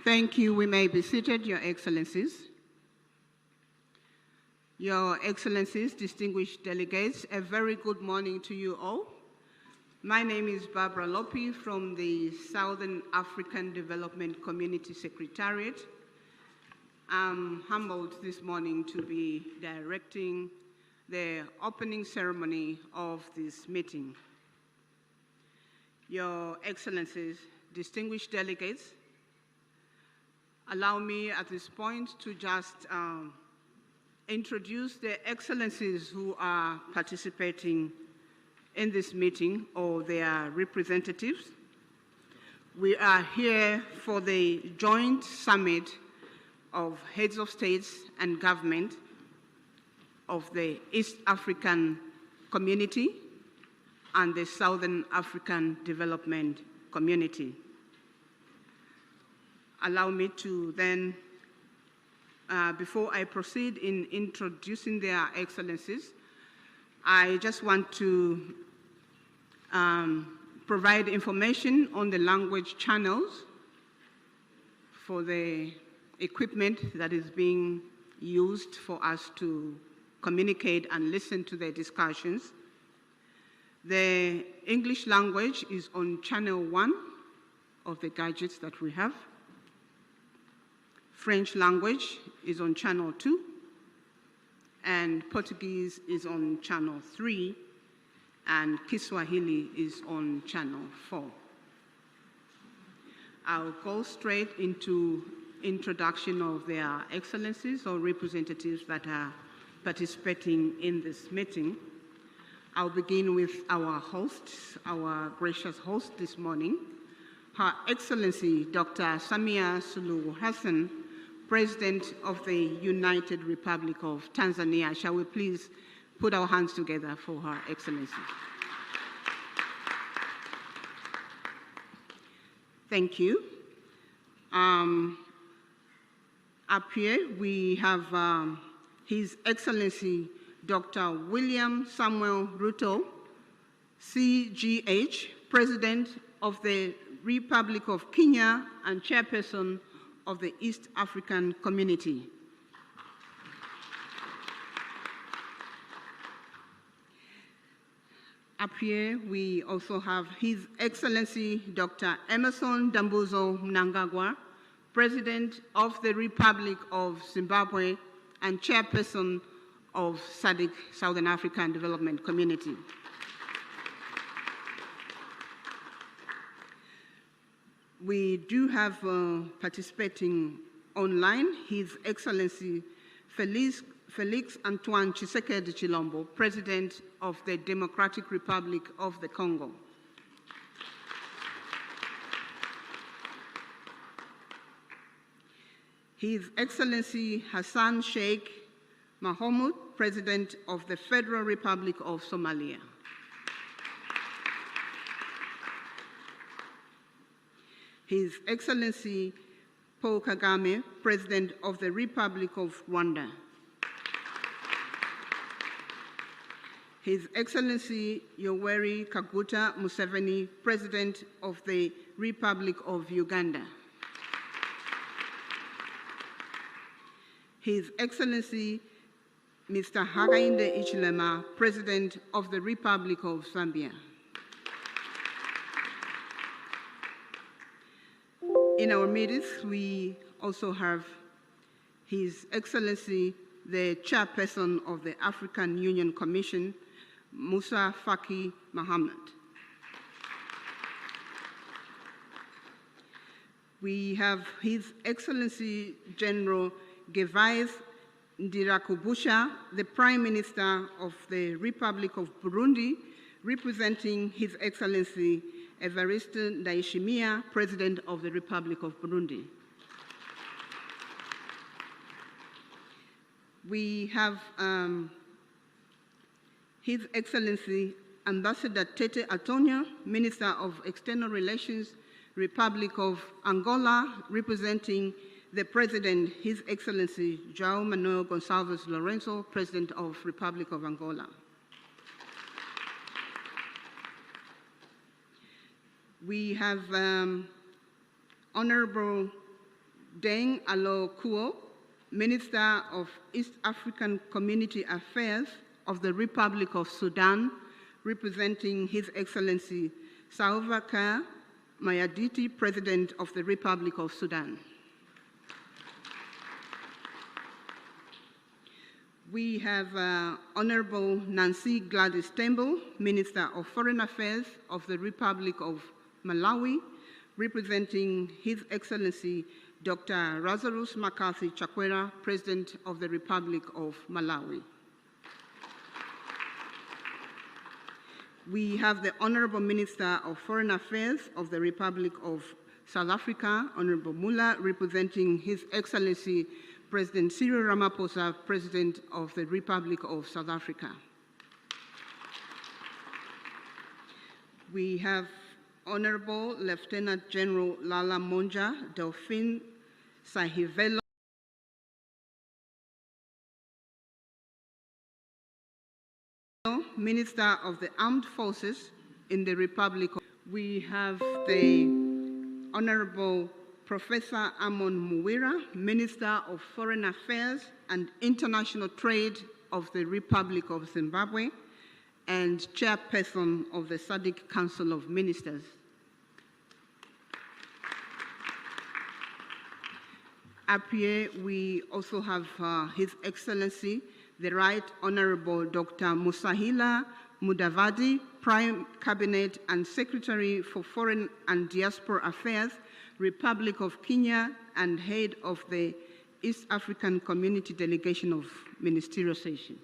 Thank you. We may be seated, Your Excellencies. Your Excellencies, distinguished delegates, a very good morning to you all. My name is Barbara Lopi from the Southern African Development Community Secretariat. I'm humbled this morning to be directing the opening ceremony of this meeting. Your Excellencies, distinguished delegates, allow me at this point to just introduce the excellencies who are participating in this meeting or their representatives. We are here for the joint summit of heads of states and government of the East African Community and the Southern African Development Community. Allow me to then, before I proceed in introducing their excellencies, I just want to provide information on the language channels for the equipment that is being used for us to communicate and listen to the discussions. The English language is on channel 1 of the gadgets that we have. French language is on channel 2, and Portuguese is on channel 3, and Kiswahili is on channel 4. I'll go straight into introduction of their excellencies or representatives that are participating in this meeting. I'll begin with our host, our gracious host this morning, Her Excellency Dr. Samia Suluhu Hassan, President of the United Republic of Tanzania. Shall we please put our hands together for Her Excellency? Thank you. Up here we have His Excellency Dr. William Samuel Ruto, CGH, President of the Republic of Kenya and Chairperson of the East African Community. Up here, we also have His Excellency Dr. Emerson Dambuzo Mnangagwa, President of the Republic of Zimbabwe and Chairperson of Sadc Southern African Development Community. We do have participating online His Excellency Felix Antoine Tshisekedi Chilombo, President of the Democratic Republic of the Congo. His Excellency Hassan Sheikh Mohamud, President of the Federal Republic of Somalia. His Excellency Paul Kagame, President of the Republic of Rwanda. His Excellency Yoweri Kaguta Museveni, President of the Republic of Uganda. His Excellency Mr. Hakainde Hichilema, President of the Republic of Zambia. In our midst, we also have His Excellency, the Chairperson of the African Union Commission, Musa Faki Mohammed. We have His Excellency General Gervais Ndirakubusha, the Prime Minister of the Republic of Burundi, representing His Excellency Evariste Ndayishimiye, President of the Republic of Burundi. We have His Excellency Ambassador Tete Antonio, Minister of External Relations, Republic of Angola, representing the President, His Excellency João Manuel Gonçalves Lourenço, President of Republic of Angola. We have Honorable Deng Alo Kuo, Minister of East African Community Affairs of the Republic of Sudan, representing His Excellency Salva Kiir Mayarditi, President of the Republic of Sudan. We have Honorable Nancy Gladys Tembo, Minister of Foreign Affairs of the Republic of Malawi, representing His Excellency Dr. Lazarus McCarthy Chakwera, President of the Republic of Malawi. We have the Honorable Minister of Foreign Affairs of the Republic of South Africa, Honorable Mula, representing His Excellency President Cyril Ramaphosa, President of the Republic of South Africa. We have Honorable Lieutenant General Lala Monja Delphine Sahivelo, Minister of the Armed Forces in the Republic. We have the Honorable Professor Amon Muwira, Minister of Foreign Affairs and International Trade of the Republic of Zimbabwe and Chairperson of the Sadc Council of Ministers. Up here, we also have His Excellency, the Right Honorable Dr. Musahila Mudavadi, Prime Cabinet and Secretary for Foreign and Diaspora Affairs, Republic of Kenya, and Head of the East African Community Delegation of Ministerial Session.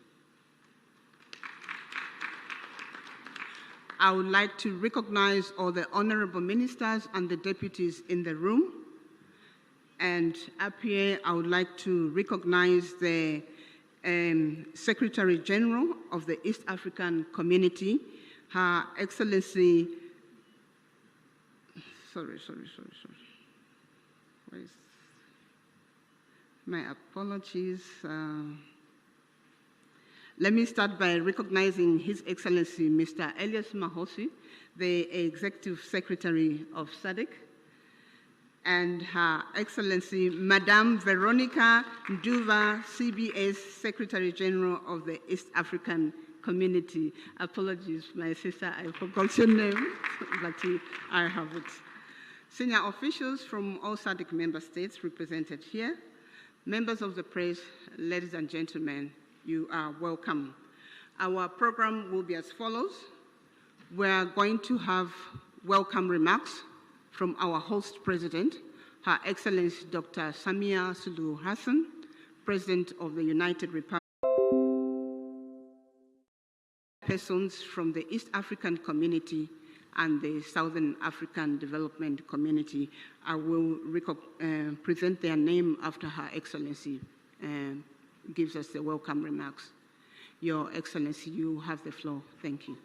I would like to recognize all the honorable ministers and the deputies in the room. And up here, I would like to recognize the Secretary General of the East African Community, Her Excellency, my apologies. Let me start by recognizing His Excellency, Mr. Elias Mahosi, the Executive Secretary of SADC, and Her Excellency, Madame Veronica Nduva, CBS Secretary General of the East African Community. Apologies, my sister, I forgot your name, but I have it. Senior officials from all SADC member states represented here, members of the press, ladies and gentlemen, you are welcome. Our program will be as follows. We are going to have welcome remarks from our host president, Her Excellency Dr. Samia Suluhu Hassan, President of the United Republic. Persons from the East African Community and the Southern African Development Community. I will present their name after Her Excellency gives us the welcome remarks. Your Excellency, you have the floor. Thank you.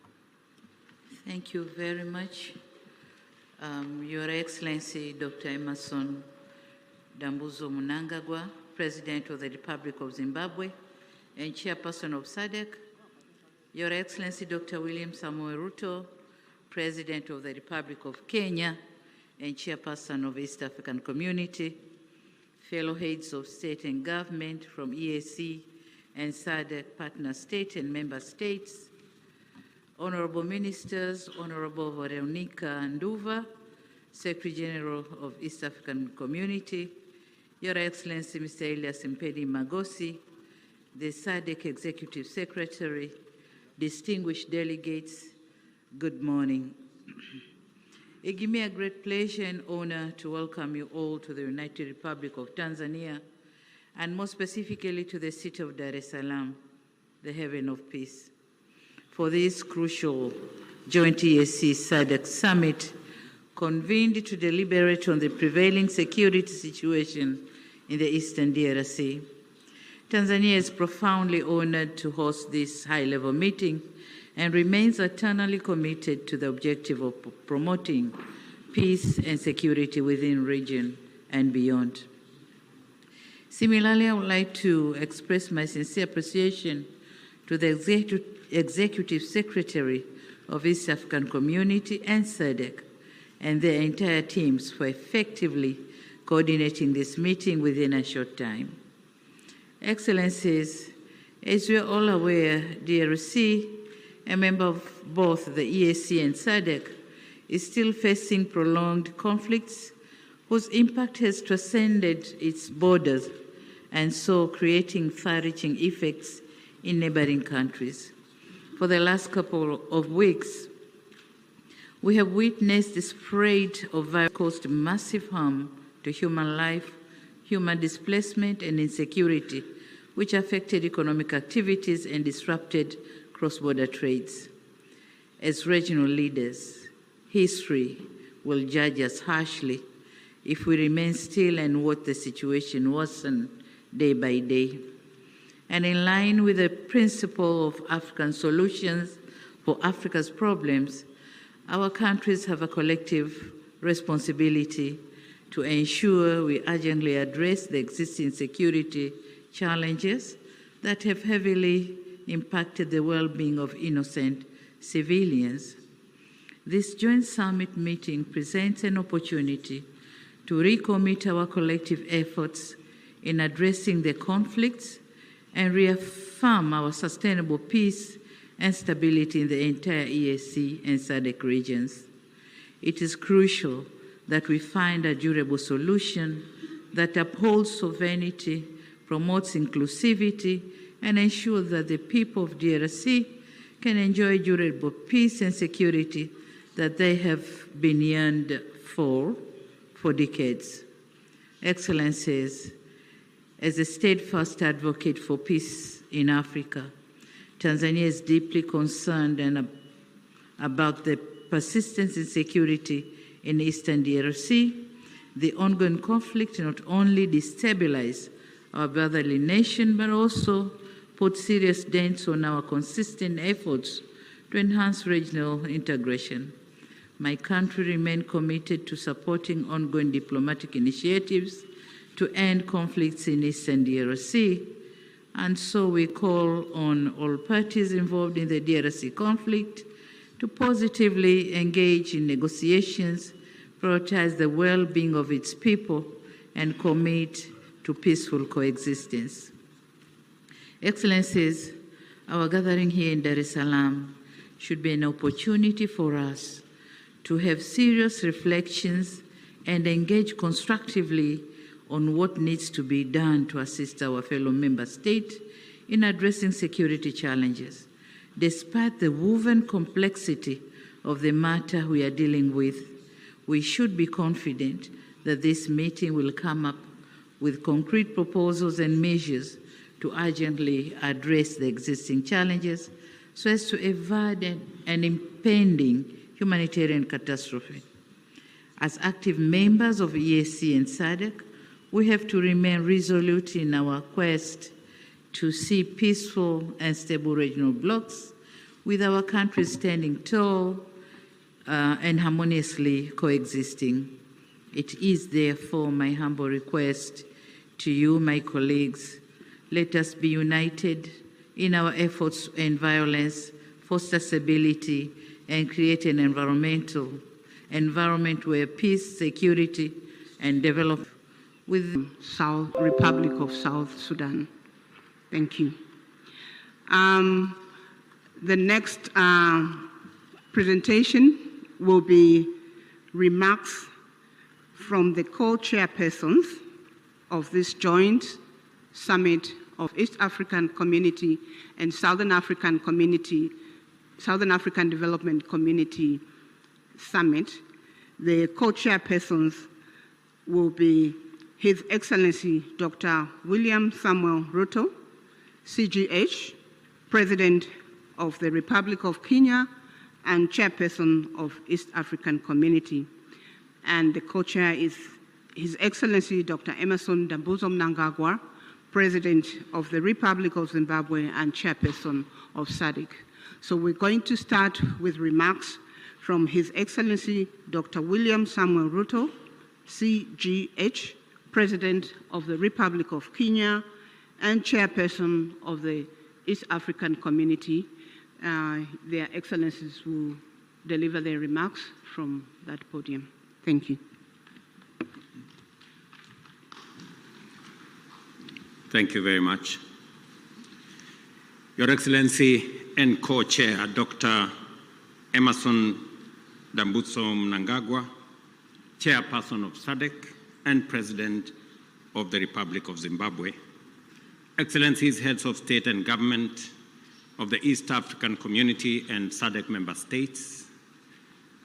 Thank you very much. Your Excellency, Dr. Emerson Dambuzo Mnangagwa, President of the Republic of Zimbabwe and Chairperson of SADC. Your Excellency, Dr. William Samoei Ruto, President of the Republic of Kenya and Chairperson of East African Community. Fellow heads of state and government from EAC and SADC partner state and member states. Honorable Ministers, Honorable Veronica Nduva, Secretary General of East African Community, Your Excellency Mr. Elias Mpedi Magosi, the SADC Executive Secretary, distinguished delegates, good morning. It gives me a great pleasure and honor to welcome you all to the United Republic of Tanzania, and more specifically to the city of Dar es Salaam, the haven of peace, for this crucial joint EAC SADC summit convened to deliberate on the prevailing security situation in the Eastern DRC. Tanzania is profoundly honored to host this high-level meeting and remains eternally committed to the objective of promoting peace and security within the region and beyond. Similarly, I would like to express my sincere appreciation to the Executive Secretary of East African Community and SADC and their entire teams for effectively coordinating this meeting within a short time. Excellencies, as we are all aware, DRC, a member of both the EAC and SADC, is still facing prolonged conflicts whose impact has transcended its borders and so creating far-reaching effects in neighboring countries. For the last couple of weeks, we have witnessed the spread of virus caused massive harm to human life, human displacement, and insecurity, which affected economic activities and disrupted cross-border trades. As regional leaders, history will judge us harshly if we remain still and watch the situation worsen day by day. And in line with the principle of African solutions for Africa's problems, our countries have a collective responsibility to ensure we urgently address the existing security challenges that have heavily impacted the well-being of innocent civilians. This joint summit meeting presents an opportunity to recommit our collective efforts in addressing the conflicts and reaffirm our sustainable peace and stability in the entire EAC and SADC regions. It is crucial that we find a durable solution that upholds sovereignty, promotes inclusivity, and ensures that the people of DRC can enjoy durable peace and security that they have been yearned for decades. Excellencies, as a steadfast advocate for peace in Africa, Tanzania is deeply concerned about the persistent insecurity in eastern DRC. The ongoing conflict not only destabilizes our brotherly nation, but also put serious dents on our consistent efforts to enhance regional integration. My country remains committed to supporting ongoing diplomatic initiatives to end conflicts in eastern DRC, and so we call on all parties involved in the DRC conflict to positively engage in negotiations, prioritize the well-being of its people, and commit to peaceful coexistence. Excellencies, our gathering here in Dar es Salaam should be an opportunity for us to have serious reflections and engage constructively on what needs to be done to assist our fellow member states in addressing security challenges. Despite the woven complexity of the matter we are dealing with, we should be confident that this meeting will come up with concrete proposals and measures to urgently address the existing challenges so as to avoid an impending humanitarian catastrophe. As active members of EAC and SADC, we have to remain resolute in our quest to see peaceful and stable regional blocs with our countries standing tall and harmoniously coexisting. It is therefore my humble request to you, my colleagues, let us be united in our efforts to end violence, foster stability, and create an environment where peace, security, and development with the Republic of South Sudan. Thank you. The next presentation will be remarks from the co-chairpersons of this joint summit of East African Community and Southern African Development Community Summit. The co-chairpersons will be His Excellency Dr. William Samuel Ruto, CGH, President of the Republic of Kenya and Chairperson of East African Community. And the co-chair is His Excellency Dr. Emmerson Dambuzo Mnangagwa, President of the Republic of Zimbabwe and Chairperson of SADC. So we're going to start with remarks from His Excellency Dr. William Samuel Ruto, CGH, President of the Republic of Kenya and Chairperson of the East African Community. Their Excellencies will deliver their remarks from that podium. Thank you. Thank you very much. Your Excellency and Co-Chair, Dr. Emmerson Dambuzo Mnangagwa, Chairperson of Sadc and President of the Republic of Zimbabwe, Excellencies, Heads of State and Government of the East African Community and Sadc member states,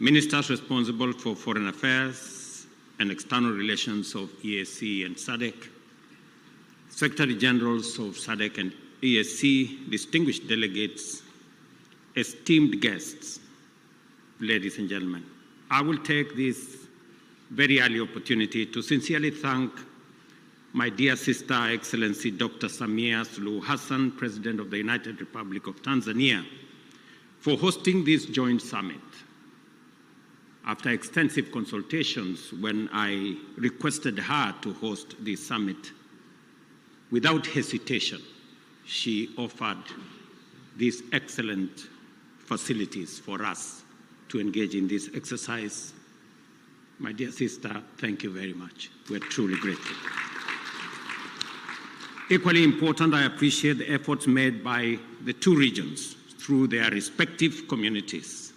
Ministers responsible for Foreign Affairs and External Relations of EAC and Sadc, Secretary Generals of Sadc and EAC, distinguished delegates, esteemed guests, ladies and gentlemen, I will take this very early opportunity to sincerely thank my dear sister, Excellency Dr. Samia Suluhu Hassan, President of the United Republic of Tanzania, for hosting this joint summit. After extensive consultations, when I requested her to host this summit, without hesitation, she offered these excellent facilities for us to engage in this exercise. My dear sister, thank you very much. We're truly grateful. Equally important, I appreciate the efforts made by the two regions through their respective communities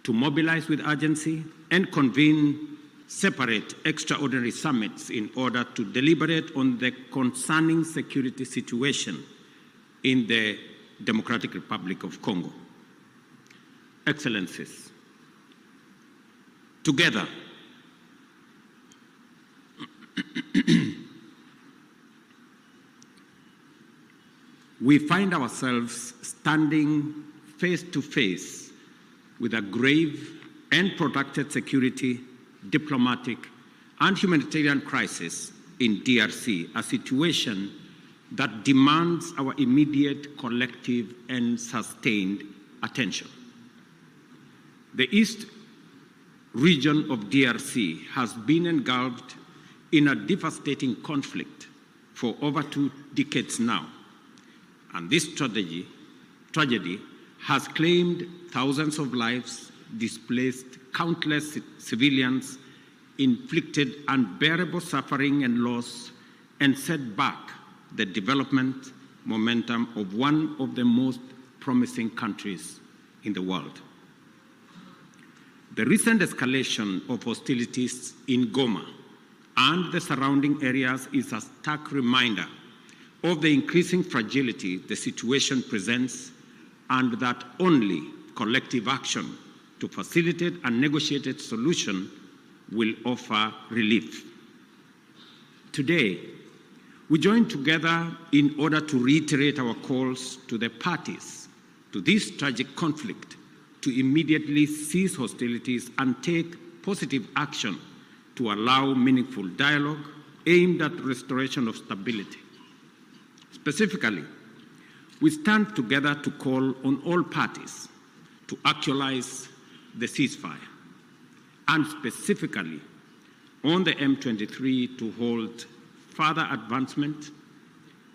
to mobilize with urgency and convene separate extraordinary summits in order to deliberate on the concerning security situation in the Democratic Republic of Congo. Excellencies, together, we find ourselves standing face to face with a grave and protracted security, diplomatic, and humanitarian crisis in DRC, a situation that demands our immediate, collective, and sustained attention. The East region of DRC has been engulfed in a devastating conflict for over 2 decades now, and this tragedy has claimed thousands of lives, displaced countless civilians, inflicted unbearable suffering and loss, and set back the development momentum of one of the most promising countries in the world. The recent escalation of hostilities in Goma and the surrounding areas is a stark reminder of the increasing fragility the situation presents, and that only collective action to facilitate a negotiated solution will offer relief. Today, we join together in order to reiterate our calls to the parties to this tragic conflict to immediately cease hostilities and take positive action to allow meaningful dialogue aimed at restoration of stability. Specifically, we stand together to call on all parties to actualize the ceasefire, and specifically on the M23 to hold further advancement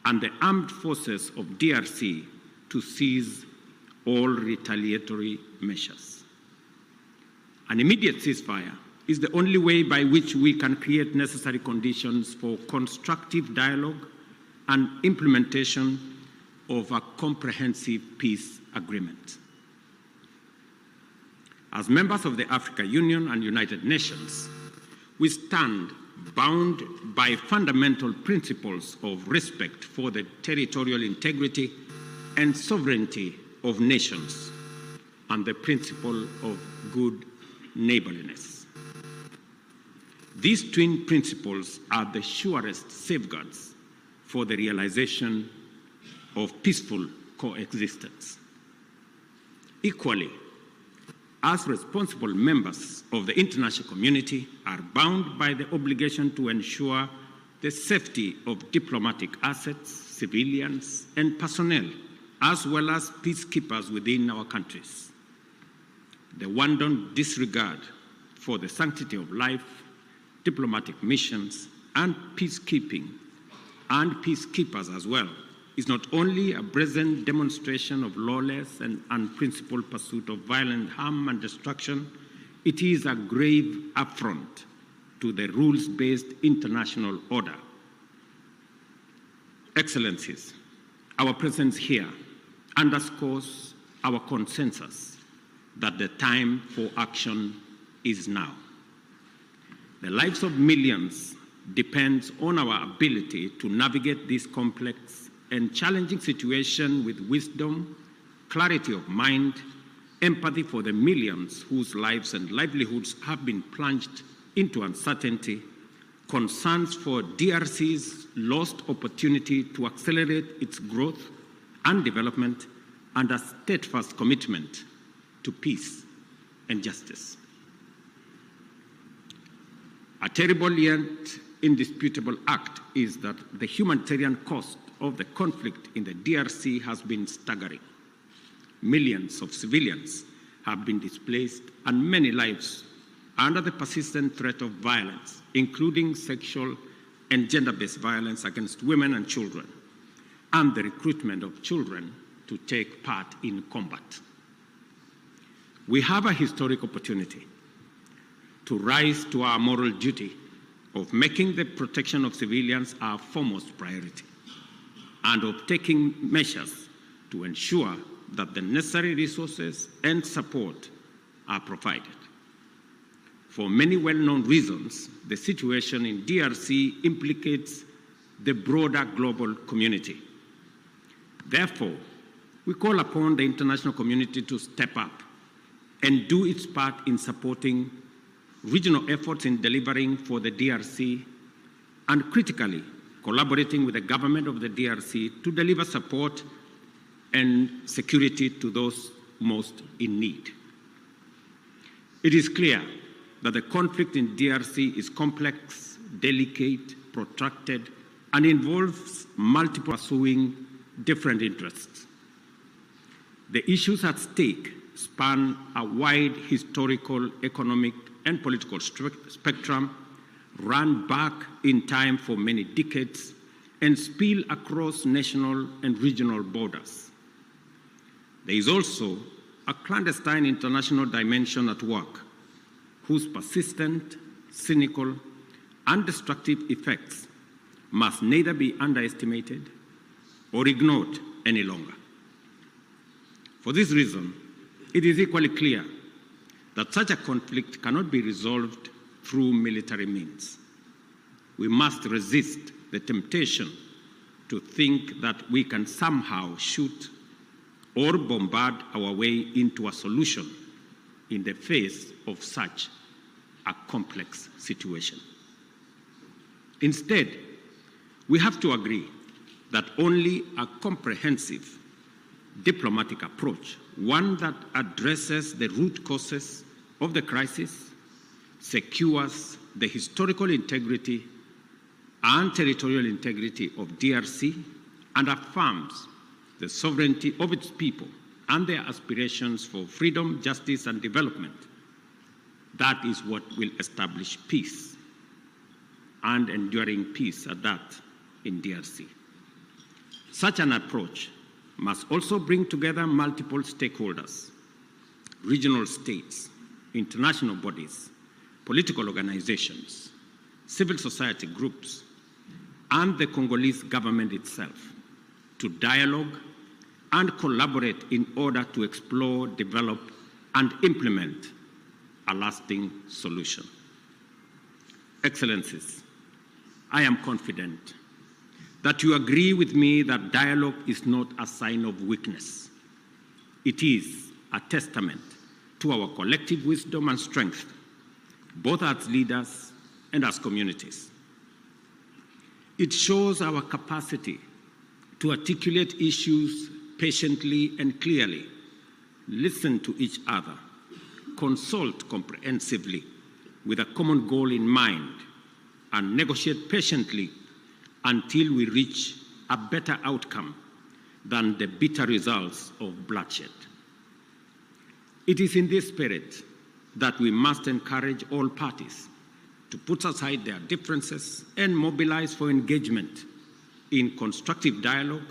and the armed forces of DRC to cease all retaliatory measures. An immediate ceasefire is the only way by which we can create necessary conditions for constructive dialogue and implementation of a comprehensive peace agreement. As members of the African Union and United Nations, we stand bound by fundamental principles of respect for the territorial integrity and sovereignty of nations and the principle of good neighborliness. These twin principles are the surest safeguards for the realization of peaceful coexistence. Equally, as responsible members of the international community are bound by the obligation to ensure the safety of diplomatic assets, civilians, and personnel, as well as peacekeepers within our countries. The wanton disregard for the sanctity of life, diplomatic missions, and peacekeeping, and peacekeepers as well, is not only a brazen demonstration of lawless and unprincipled pursuit of violent harm and destruction, it is a grave affront to the rules-based international order. Excellencies, our presence here underscores our consensus that the time for action is now. The lives of millions depends on our ability to navigate this complex and challenging situation with wisdom, clarity of mind, empathy for the millions whose lives and livelihoods have been plunged into uncertainty, concerns for DRC's lost opportunity to accelerate its growth and development, and a steadfast commitment to peace and justice. A terrible yet indisputable act is that the humanitarian cost of the conflict in the DRC has been staggering. Millions of civilians have been displaced and many lives under the persistent threat of violence, including sexual and gender-based violence against women and children, and the recruitment of children to take part in combat. We have a historic opportunity to rise to our moral duty of making the protection of civilians our foremost priority, and of taking measures to ensure that the necessary resources and support are provided. For many well-known reasons, the situation in DRC implicates the broader global community. Therefore, we call upon the international community to step up and do its part in supporting regional efforts in delivering for the DRC, and critically collaborating with the government of the DRC to deliver support and security to those most in need. It is clear that the conflict in DRC is complex, delicate, protracted, and involves multiple pursuing different interests. The issues at stake span a wide historical, economic, and political spectrum, run back in time for many decades, and spill across national and regional borders. There is also a clandestine international dimension at work, whose persistent, cynical, and destructive effects must neither be underestimated or ignored any longer. For this reason, it is equally clear that such a conflict cannot be resolved through military means. We must resist the temptation to think that we can somehow shoot or bombard our way into a solution in the face of such a complex situation. Instead, we have to agree that only a comprehensive diplomatic approach, one that addresses the root causes of the crisis, secures the historical integrity and territorial integrity of DRC, and affirms the sovereignty of its people and their aspirations for freedom, justice, and development. That is what will establish peace, and enduring peace at that, in DRC. Such an approach must also bring together multiple stakeholders, regional states, international bodies, political organizations, civil society groups, and the Congolese government itself to dialogue and collaborate in order to explore, develop, and implement a lasting solution. Excellencies, I am confident that you agree with me that dialogue is not a sign of weakness. It is a testament to our collective wisdom and strength, both as leaders and as communities. It shows our capacity to articulate issues patiently and clearly, listen to each other, consult comprehensively with a common goal in mind, and negotiate patiently until we reach a better outcome than the bitter results of bloodshed. It is in this spirit that we must encourage all parties to put aside their differences and mobilize for engagement in constructive dialogue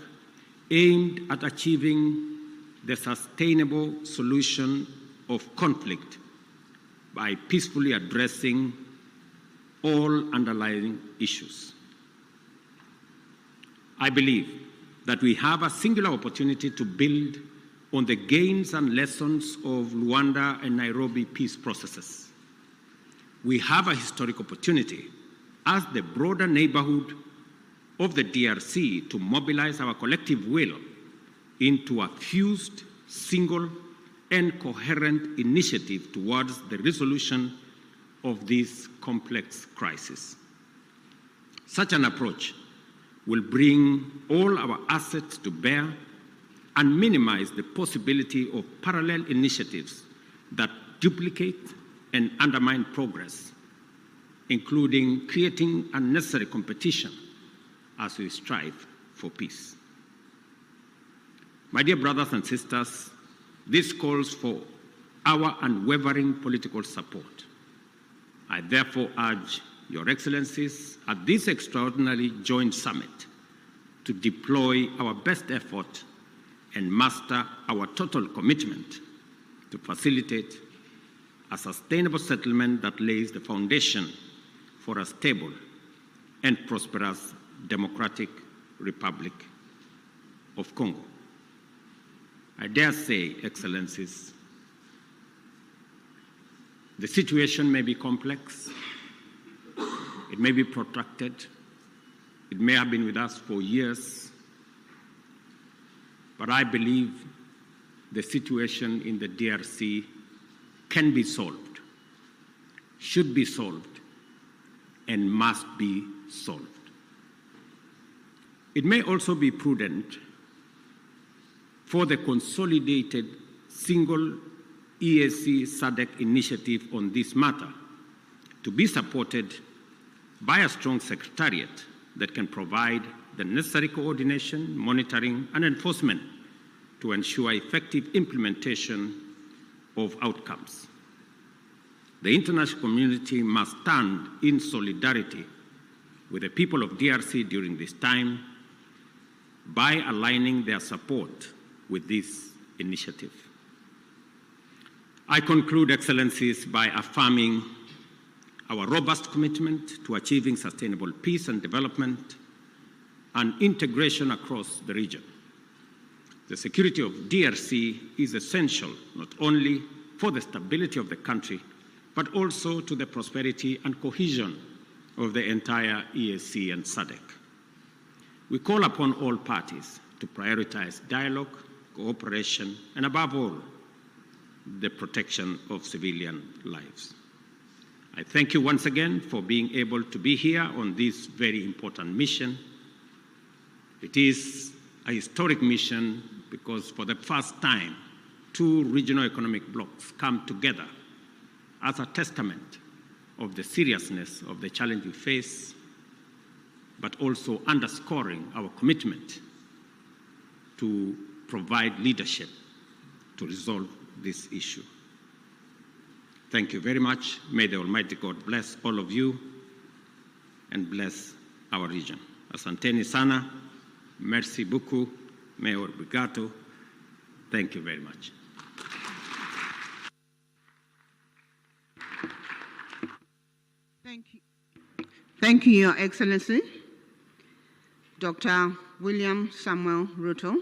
aimed at achieving the sustainable solution of conflict by peacefully addressing all underlying issues. I believe that we have a singular opportunity to build on the gains and lessons of Luanda and Nairobi peace processes. We have a historic opportunity as the broader neighborhood of the DRC to mobilize our collective will into a fused, single, and coherent initiative towards the resolution of this complex crisis. Such an approach will bring all our assets to bear and minimize the possibility of parallel initiatives that duplicate and undermine progress, including creating unnecessary competition as we strive for peace. My dear brothers and sisters, this calls for our unwavering political support. I therefore urge Your Excellencies at this extraordinary joint summit to deploy our best effort and muster our total commitment to facilitate a sustainable settlement that lays the foundation for a stable and prosperous Democratic Republic of Congo. I dare say, Excellencies, the situation may be complex, it may be protracted, it may have been with us for years, but I believe the situation in the DRC can be solved, should be solved, and must be solved. It may also be prudent for the consolidated single EAC SADC initiative on this matter to be supported by a strong secretariat that can provide the necessary coordination, monitoring, and enforcement to ensure effective implementation of outcomes. The international community must stand in solidarity with the people of DRC during this time by aligning their support with this initiative. I conclude, Excellencies, by affirming our robust commitment to achieving sustainable peace and development and integration across the region. The security of DRC is essential not only for the stability of the country, but also to the prosperity and cohesion of the entire EAC and SADC. We call upon all parties to prioritize dialogue, cooperation, and above all, the protection of civilian lives. I thank you once again for being able to be here on this very important mission. It is a historic mission because for the first time, two regional economic blocs come together as a testament of the seriousness of the challenge we face, but also underscoring our commitment to provide leadership to resolve this issue. Thank you very much. May the Almighty God bless all of you and bless our region. Asanteni sana, merci beaucoup, Mayor Brigato. Thank you very much. Thank you, Your Excellency. Dr. William Samuel Ruto,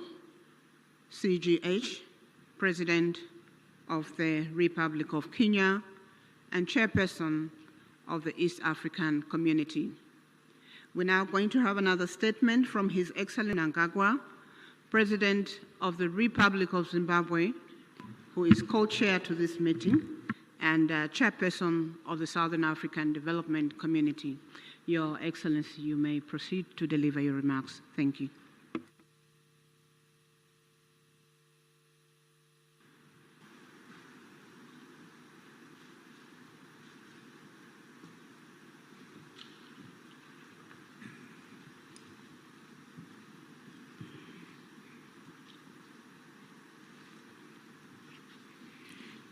CGH, President of the Republic of Kenya and Chairperson of the East African Community. We're now going to have another statement from His Excellency Mnangagwa, President of the Republic of Zimbabwe, who is co-chair to this meeting, and Chairperson of the Southern African Development Community. Your Excellency, you may proceed to deliver your remarks. Thank you.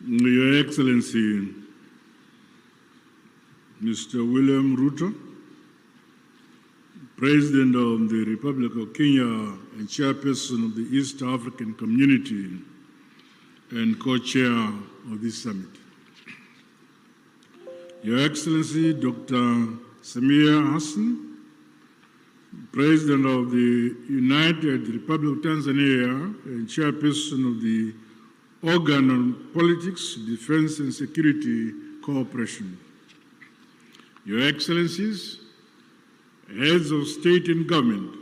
Your Excellency, Mr. William Ruto, President of the Republic of Kenya and Chairperson of the East African Community and co-chair of this summit. Your Excellency, Dr. Samia Hassan, President of the United Republic of Tanzania and Chairperson of the Organ on Politics, Defense and Security Cooperation. Your Excellencies, heads of state and government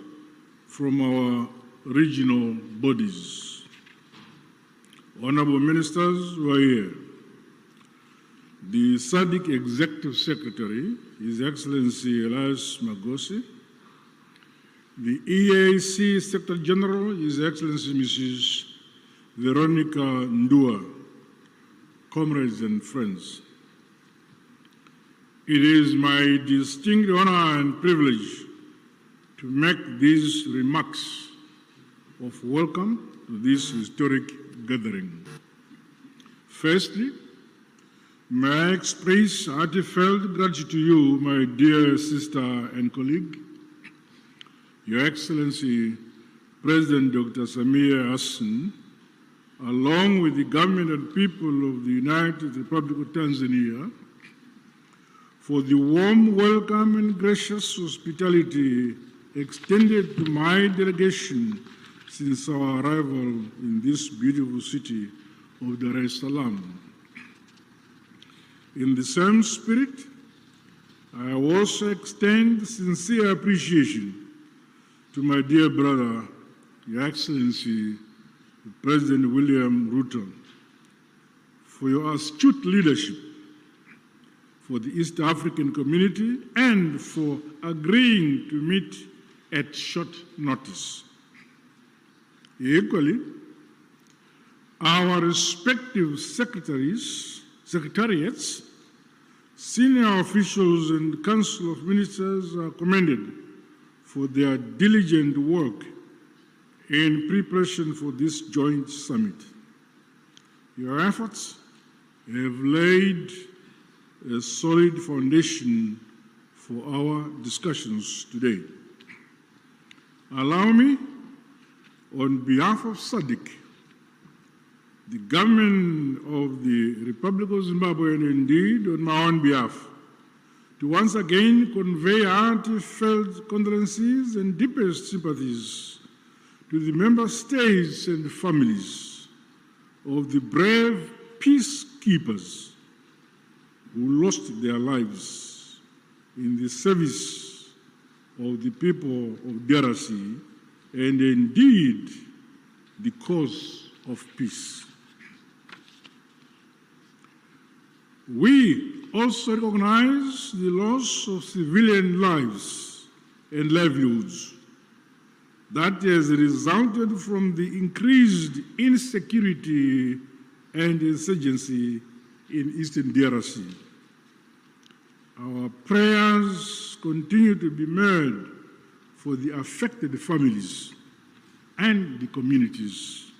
from our regional bodies, honorable ministers who are here, the Sadc Executive Secretary, His Excellency Elias Magosi, the EAC Secretary General, His Excellency Mrs. Veronica Ndua, comrades and friends. It is my distinct honor and privilege to make these remarks of welcome to this historic gathering. Firstly, may I express heartfelt gratitude to you, my dear sister and colleague, Your Excellency, President Dr. Samia Hassan, along with the government and people of the United Republic of Tanzania, for the warm welcome and gracious hospitality extended to my delegation since our arrival in this beautiful city of Dar es Salaam. In the same spirit, I also extend sincere appreciation to my dear brother, Your Excellency, President William Ruto, for your astute leadership for the East African community and for agreeing to meet at short notice. Equally, our respective secretariats, senior officials and Council of Ministers are commended for their diligent work in preparation for this joint summit. Your efforts have laid a solid foundation for our discussions today. Allow me, on behalf of SADC, the government of the Republic of Zimbabwe, and indeed on my own behalf, to once again convey heartfelt condolences and deepest sympathies to the member states and families of the brave peacekeepers who lost their lives in the service of the people of DRC and indeed the cause of peace. We also recognize the loss of civilian lives and livelihoods that has resulted from the increased insecurity and insurgency in Eastern DRC. Our prayers continue to be made for the affected families and the communities.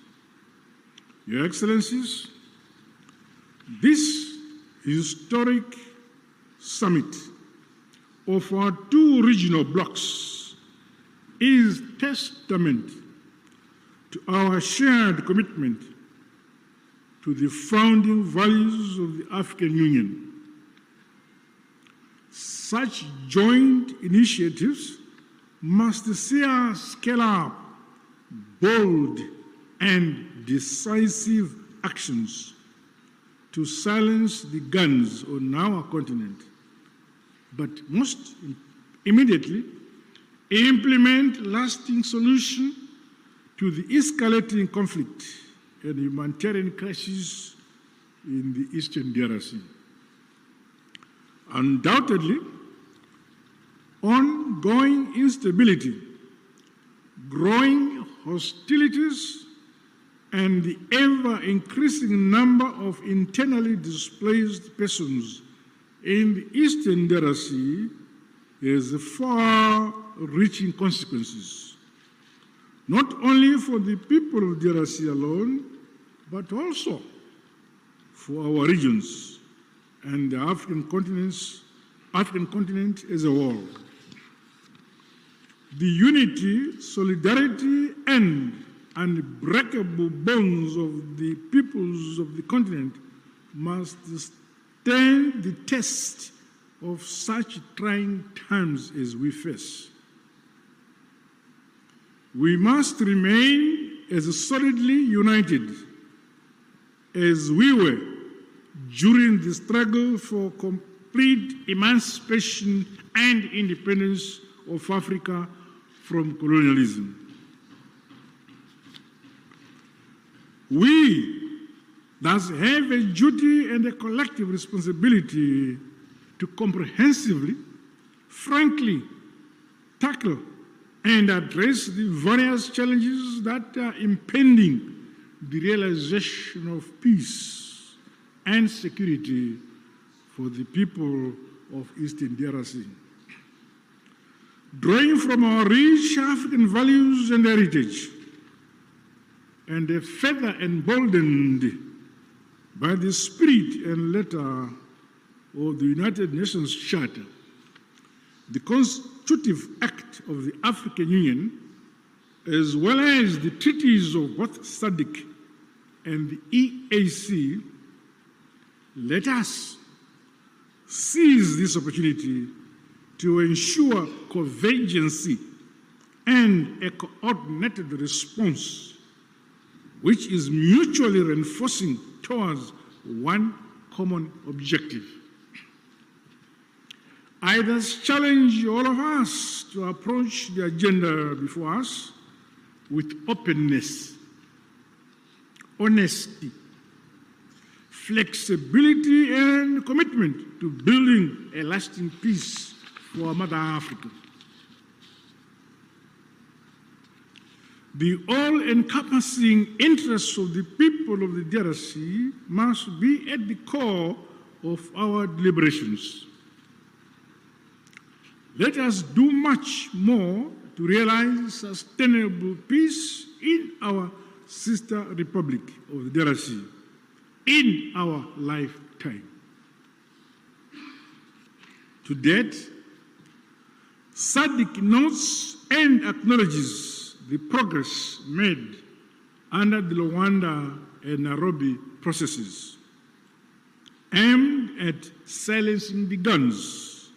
Your Excellencies, this historic summit of our two regional blocs is testament to our shared commitment to the founding values of the African Union. Such joint initiatives must see us scale up bold and decisive actions to silence the guns on our continent, but most immediately implement lasting solutions to the escalating conflict and humanitarian crisis in the Eastern DRC. Undoubtedly, ongoing instability, growing hostilities, and the ever-increasing number of internally displaced persons in the Eastern DRC has far-reaching consequences, not only for the people of DRC alone, but also for our regions and the African continent as a whole. The unity, solidarity, and unbreakable bonds of the peoples of the continent must stand the test of such trying times as we face. We must remain as solidly united as we were during the struggle for complete emancipation and independence of Africa from colonialism. We thus have a duty and a collective responsibility to comprehensively, frankly, tackle and address the various challenges that are impeding the realization of peace and security for the people of Eastern DRC. Drawing from our rich African values and heritage, and further emboldened by the spirit and letter of the United Nations Charter, the Constitutive Act of the African Union, as well as the treaties of both Sadc and the EAC, let us seize this opportunity to ensure convergence and a coordinated response which is mutually reinforcing towards one common objective. I thus challenge all of us to approach the agenda before us with openness, honesty, flexibility, and commitment to building a lasting peace for Mother Africa. The all-encompassing interests of the people of the DRC must be at the core of our deliberations. Let us do much more to realize sustainable peace in our sister republic of the DRC in our lifetime. To date, Sadc notes and acknowledges the progress made under the Luanda and Nairobi processes aimed at silencing the guns,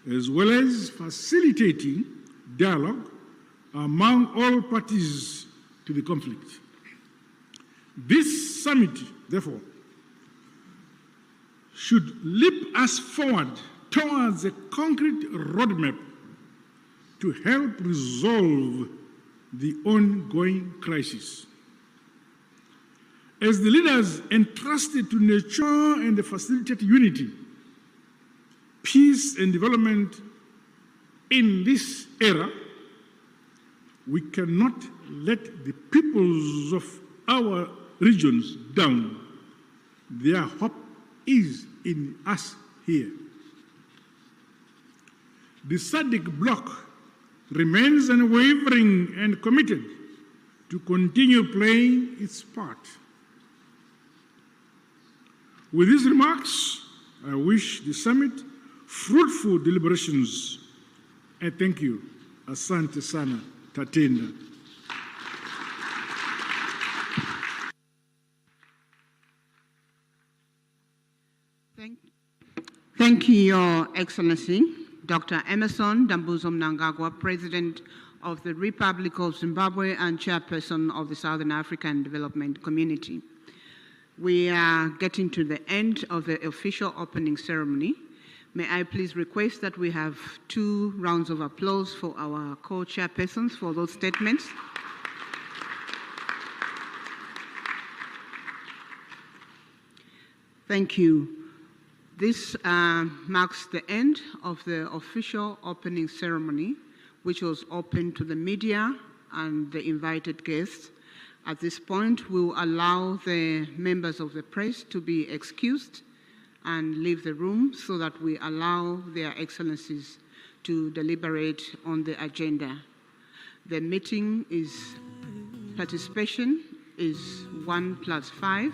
as well as facilitating dialogue among all parties to the conflict. This summit, therefore, should leap us forward towards a concrete roadmap to help resolve the ongoing crisis. As the leaders entrusted to nurture and facilitate unity, peace and development in this era, we cannot let the peoples of our regions down. Their hope is in us here. The Sadc bloc remains unwavering and committed to continue playing its part. With these remarks, I wish the summit fruitful deliberations. I thank you. Asante sana, Tatenda. Thank you, Your Excellency, Dr. Emerson Dambuzo Mnangagwa, President of the Republic of Zimbabwe and Chairperson of the Southern African Development Community. We are getting to the end of the official opening ceremony. May I please request that we have 2 rounds of applause for our co-chairpersons for those statements. Thank you. This marks the end of the official opening ceremony, which was open to the media and the invited guests. At this point, we'll allow the members of the press to be excused and leave the room so that we allow their excellencies to deliberate on the agenda. The meeting participation is 1+5.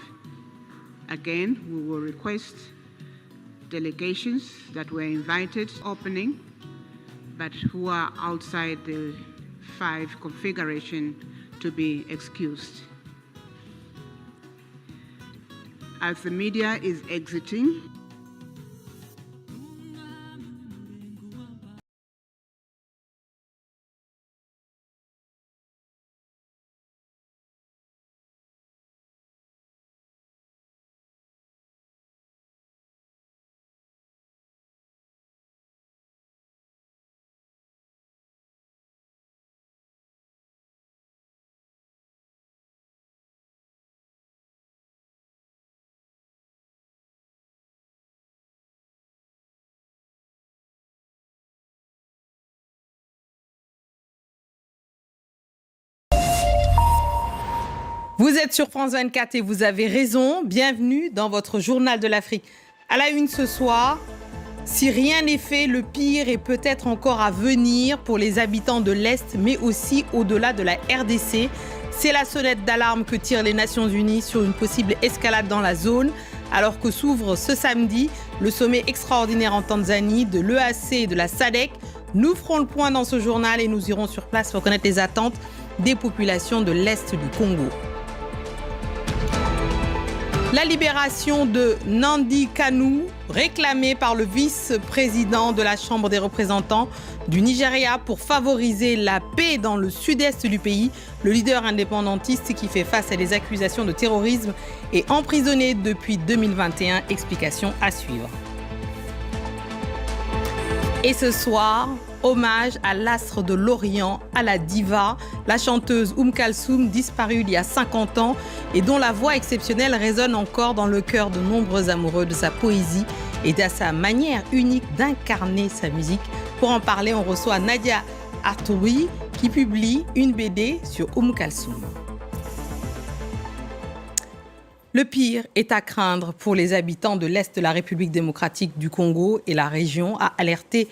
Again, we will request delegations that were invited opening, but who are outside the 5 configuration to be excused. As the media is exiting, Vous êtes sur France 24 et vous avez raison. Bienvenue dans votre journal de l'Afrique. À la une ce soir, si rien n'est fait, le pire est peut-être encore à venir pour les habitants de l'Est, mais aussi au-delà de la RDC. C'est la sonnette d'alarme que tirent les Nations Unies sur une possible escalade dans la zone, alors que s'ouvre ce samedi le sommet extraordinaire en Tanzanie de l'EAC et de la Sadc. Nous ferons le point dans ce journal et nous irons sur place pour connaître les attentes des populations de l'Est du Congo. La libération de Nandi Kanu, réclamée par le vice-président de la Chambre des représentants du Nigeria pour favoriser la paix dans le sud-est du pays. Le leader indépendantiste qui fait face à des accusations de terrorisme est emprisonné depuis 2021. Explication à suivre. Et ce soir, hommage à l'astre de l'Orient, à la diva, la chanteuse Kalsoum, disparue il y a 50 ans et dont la voix exceptionnelle résonne encore dans le cœur de nombreux amoureux de sa poésie et de sa manière unique d'incarner sa musique. Pour en parler, on reçoit Nadia Artouri qui publie une BD sur Kalsoum. Le pire est à craindre pour les habitants de l'Est de la République démocratique du Congo et la région, a alerté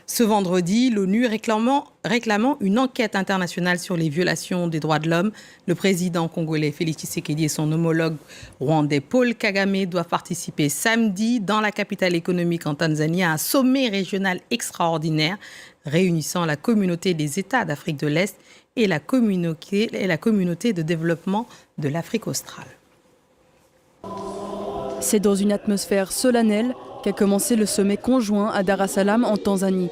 ce vendredi l'ONU réclamant une enquête internationale sur les violations des droits de l'homme. Le président congolais Félix Tshisekedi et son homologue rwandais Paul Kagame doivent participer samedi dans la capitale économique en Tanzanie à un sommet régional extraordinaire réunissant la communauté des États d'Afrique de l'Est et la communauté de développement de l'Afrique australe. C'est dans une atmosphère solennelle qu'a commencé le sommet conjoint à Dar es Salaam en Tanzanie.